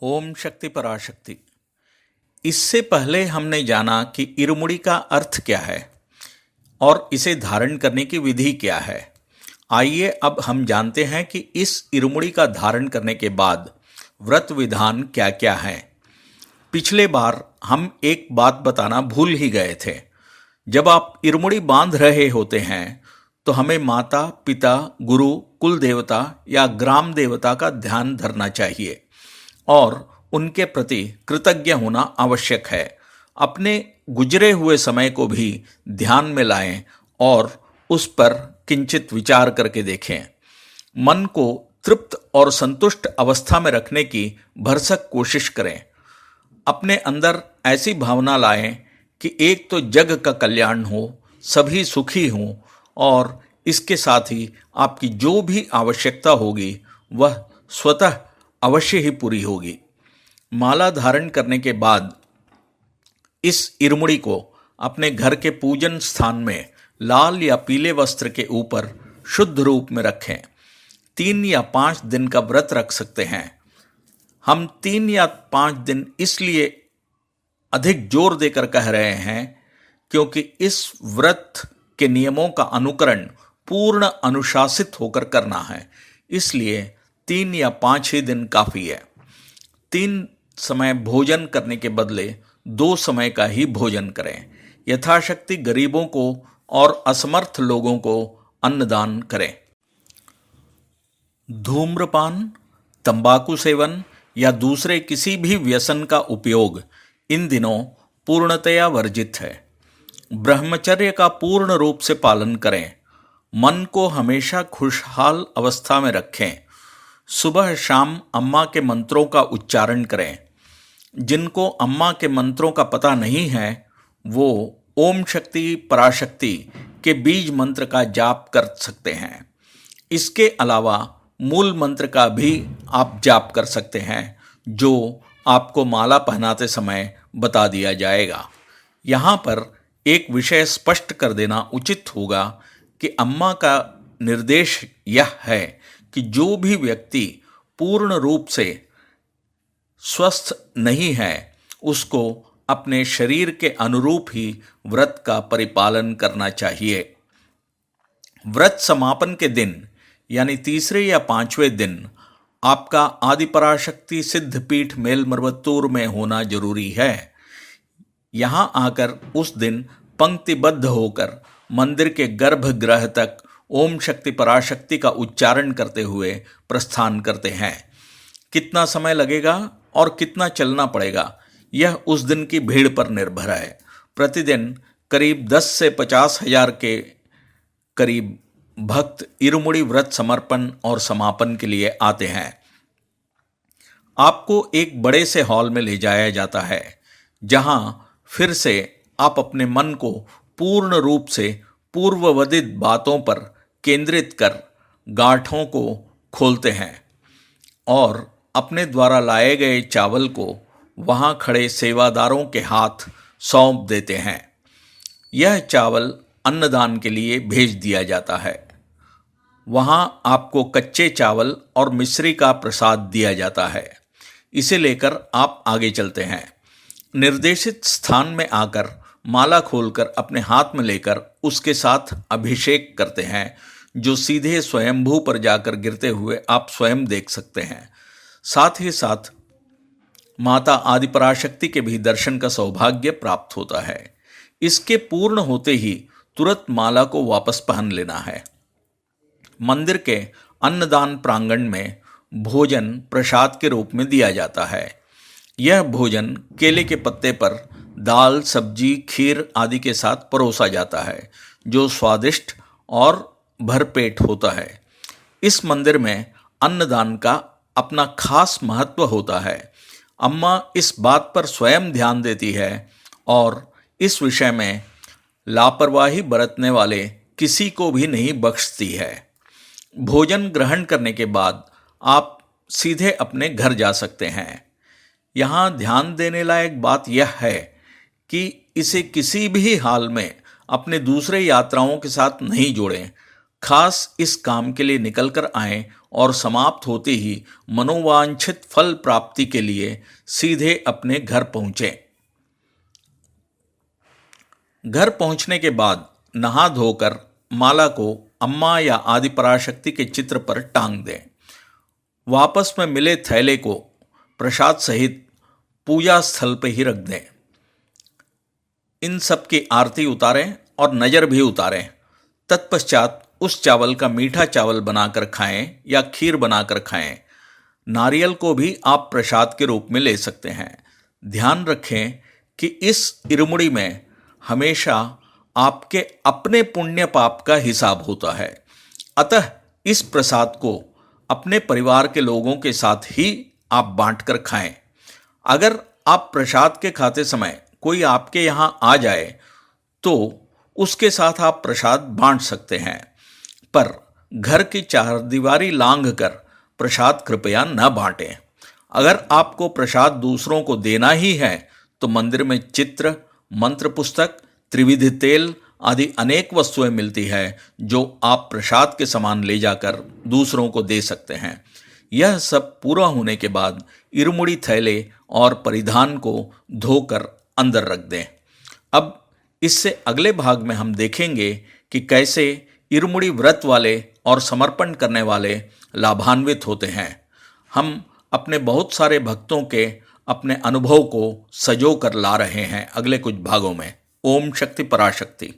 ओम शक्ति पराशक्ति। इससे पहले हमने जाना कि इरुमुड़ी का अर्थ क्या है और इसे धारण करने की विधि क्या है। आइए अब हम जानते हैं कि इस इरुमुड़ी का धारण करने के बाद व्रत विधान क्या क्या हैं। पिछले बार हम एक बात बताना भूल ही गए थे। जब आप इरुमुड़ी बांध रहे होते हैं तो हमें माता पिता गुरु कुल देवता या ग्राम देवता का ध्यान धरना चाहिए और उनके प्रति कृतज्ञ होना आवश्यक है। अपने गुजरे हुए समय को भी ध्यान में लाएं और उस पर किंचित विचार करके देखें। मन को तृप्त और संतुष्ट अवस्था में रखने की भरसक कोशिश करें। अपने अंदर ऐसी भावना लाएं कि एक तो जग का कल्याण हो, सभी सुखी हों और इसके साथ ही आपकी जो भी आवश्यकता होगी वह स्वतः अवश्य ही पूरी होगी। माला धारण करने के बाद इस इरुमुड़ी को अपने घर के पूजन स्थान में लाल या पीले वस्त्र के ऊपर शुद्ध रूप में रखें। 3 या 5 दिन का व्रत रख सकते हैं। हम 3 या 5 दिन इसलिए अधिक जोर देकर कह रहे हैं क्योंकि इस व्रत के नियमों का अनुकरण पूर्ण अनुशासित होकर करना है। इसलिए 3 या 5 ही दिन काफ़ी है। 3 समय भोजन करने के बदले 2 समय का ही भोजन करें। यथाशक्ति गरीबों को और असमर्थ लोगों को अन्नदान करें। धूम्रपान, तंबाकू सेवन या दूसरे किसी भी व्यसन का उपयोग इन दिनों पूर्णतया वर्जित है। ब्रह्मचर्य का पूर्ण रूप से पालन करें। मन को हमेशा खुशहाल अवस्था में रखें। सुबह शाम अम्मा के मंत्रों का उच्चारण करें। जिनको अम्मा के मंत्रों का पता नहीं है वो ओम शक्ति पराशक्ति के बीज मंत्र का जाप कर सकते हैं। इसके अलावा मूल मंत्र का भी आप जाप कर सकते हैं जो आपको माला पहनाते समय बता दिया जाएगा। यहाँ पर एक विषय स्पष्ट कर देना उचित होगा कि अम्मा का निर्देश यह है कि जो भी व्यक्ति पूर्ण रूप से स्वस्थ नहीं है उसको अपने शरीर के अनुरूप ही व्रत का परिपालन करना चाहिए। व्रत समापन के दिन यानी 3 या 5वें दिन आपका आदिपराशक्ति सिद्धपीठ मेलमर्वतूर में होना जरूरी है। यहाँ आकर उस दिन पंक्तिबद्ध होकर मंदिर के गर्भगृह तक ओम शक्ति पराशक्ति का उच्चारण करते हुए प्रस्थान करते हैं। कितना समय लगेगा और कितना चलना पड़ेगा यह उस दिन की भीड़ पर निर्भर है। प्रतिदिन करीब 10 से 50 हजार के करीब भक्त इरुमुड़ी व्रत समर्पण और समापन के लिए आते हैं। आपको एक बड़े से हॉल में ले जाया जाता है जहां फिर से आप अपने मन को पूर्ण रूप से पूर्ववदित बातों पर केंद्रित कर गांठों को खोलते हैं और अपने द्वारा लाए गए चावल को वहां खड़े सेवादारों के हाथ सौंप देते हैं। यह चावल अन्नदान के लिए भेज दिया जाता है। वहां आपको कच्चे चावल और मिश्री का प्रसाद दिया जाता है। इसे लेकर आप आगे चलते हैं। निर्देशित स्थान में आकर माला खोलकर अपने हाथ में लेकर उसके साथ अभिषेक करते हैं जो सीधे स्वयंभू पर जाकर गिरते हुए आप स्वयं देख सकते हैं। साथ ही साथ माता आदिपराशक्ति के भी दर्शन का सौभाग्य प्राप्त होता है। इसके पूर्ण होते ही तुरंत माला को वापस पहन लेना है। मंदिर के अन्नदान प्रांगण में भोजन प्रसाद के रूप में दिया जाता है। यह भोजन केले के पत्ते पर दाल सब्जी खीर आदि के साथ परोसा जाता है जो स्वादिष्ट और भरपेट होता है। इस मंदिर में अन्नदान का अपना खास महत्व होता है। अम्मा इस बात पर स्वयं ध्यान देती है और इस विषय में लापरवाही बरतने वाले किसी को भी नहीं बख्शती है। भोजन ग्रहण करने के बाद आप सीधे अपने घर जा सकते हैं। यहाँ ध्यान देने लायक बात यह है कि इसे किसी भी हाल में अपने दूसरे यात्राओं के साथ नहीं जोड़ें। खास इस काम के लिए निकल कर आएं और समाप्त होते ही मनोवांछित फल प्राप्ति के लिए सीधे अपने घर पहुंचे। घर पहुंचने के बाद नहा धोकर माला को अम्मा या आदि पराशक्ति के चित्र पर टांग दें। वापस में मिले थैले को प्रसाद सहित पूजा स्थल पर ही रख दें। इन सब की आरती उतारें और नज़र भी उतारें। तत्पश्चात उस चावल का मीठा चावल बनाकर खाएं या खीर बनाकर खाएं। नारियल को भी आप प्रसाद के रूप में ले सकते हैं। ध्यान रखें कि इस इरुमुड़ी में हमेशा आपके अपने पुण्य पाप का हिसाब होता है। अतः इस प्रसाद को अपने परिवार के लोगों के साथ ही आप बांटकर खाएं। अगर आप प्रसाद के खाते समय कोई आपके यहाँ आ जाए तो उसके साथ आप प्रसाद बांट सकते हैं, पर घर की चारदीवारी लांघकर प्रसाद कृपया न बांटें। अगर आपको प्रसाद दूसरों को देना ही है तो मंदिर में चित्र, मंत्र पुस्तक, त्रिविध तेल आदि अनेक वस्तुएं मिलती है जो आप प्रसाद के समान ले जाकर दूसरों को दे सकते हैं। यह सब पूरा होने के बाद इरुमुड़ी थैले और परिधान को धोकर अंदर रख दें। अब इससे अगले भाग में हम देखेंगे कि कैसे इरुमुड़ी व्रत वाले और समर्पण करने वाले लाभान्वित होते हैं। हम अपने बहुत सारे भक्तों के अपने अनुभव को सजो कर ला रहे हैं अगले कुछ भागों में। ओम शक्ति पराशक्ति।